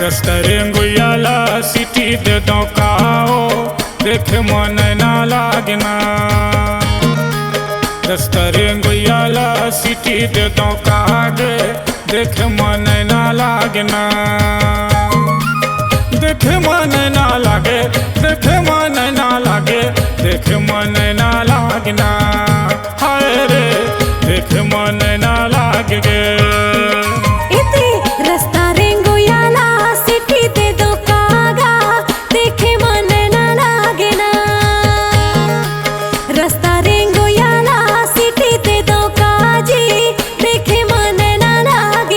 रस्तरेंगुयाला city दे दो काओ देखे मन ना लागना। रस्तरेंगुयाला सिटी दे दो कागे देखे मन ना लागना। देखे मन ना लागे, देखे मन ना लागे, देखे मन ना लागना। हाय रे देखे मन ना लागे। रस्तरेंगुयाला सिटी दे दो काओ देखे मन ना लागना। रस्तरेंगुयाला सिटी दे दो काजी देखे मन ना लागना।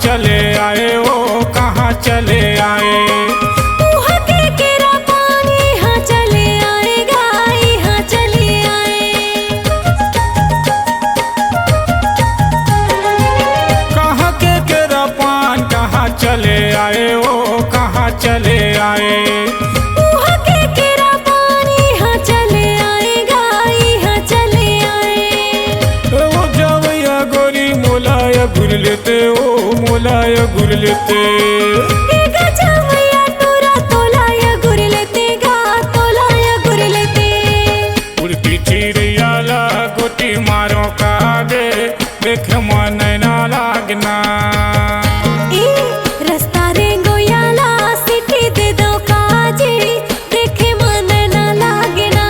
चले आए ओ कहाँ चले आए। वहाँ के केरा पानी हाँ चले आए, गाय हाँ चले आए। कहाँ के केरा पान कहाँ चले आए ओ कहाँ चले आए। वहाँ के केरा पानी हाँ चले आए, गाय हाँ चले आए। वो जावैया गोरी मोलाया घुर लेते ओ मोलाया घुर लेते। तोरा तोलाया घुर लेते गा तोलाया घुर लेते। उड़ती चिड़ियाला गोटी मारो कागे देखे मन ना लागना। रस्तरेंगुयाला सिटी दे दो काजी देखे मन ना लागना।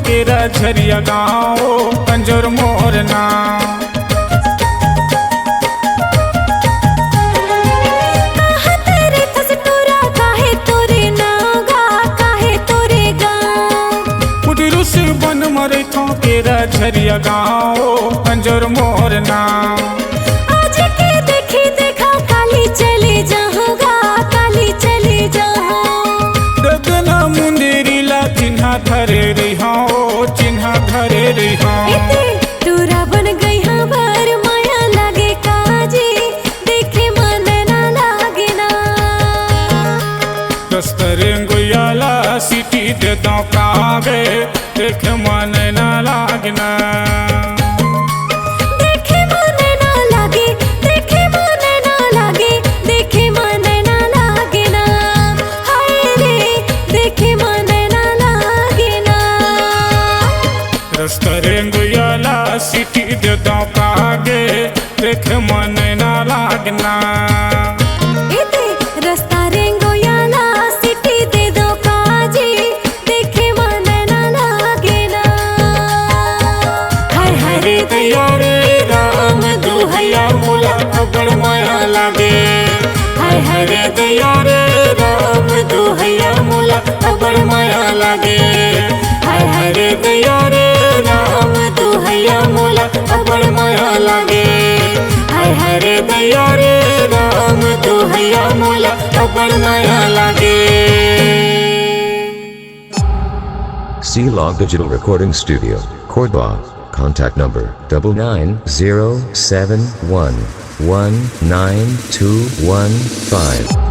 तेरा झरिया गाँव कंजोर मोरना। बन मरे थो तेरा झरिया गाँव कंजोर मोरना। आज के देखी देखा काली चली जाऊंगा, काली चली जाऊं। दगना मुंदेरी ला चिन्हा धरे रही हो चिन्हा धरे रही हो। तोरा बन गई हाँ भर माया लागे काजी देखे मन ना लागना। रस्तरेंगुयाला सिटी दे दो कागे देखे मन ना लागना। देखे मन ना लागे, देखे मन ना लागे, देखे मन ना लागना। हाय रे देखे मन ना लागना। रस्तरेंगुयाला सिटी दे दो कागे देखे मन ना लागना। रस्तरेंगुयाला सिटी दे दो काजी देखे मन ना लागना। हाय हाय रे दैया रे राम दुहैया मोला अबड़ माया लागे। हाय हाय रे दैया रे राम दुहैया मोला अबड़ माया लागे। हाय हाय रे दैया रे राम दुहैया मोला अबड़ माया लागे। हाय हाय रे दैया रे राम दुहैया मोला अबड़ माया लागे। C-Log Digital Recording Studio, Cordoba. Contact number 9907119215.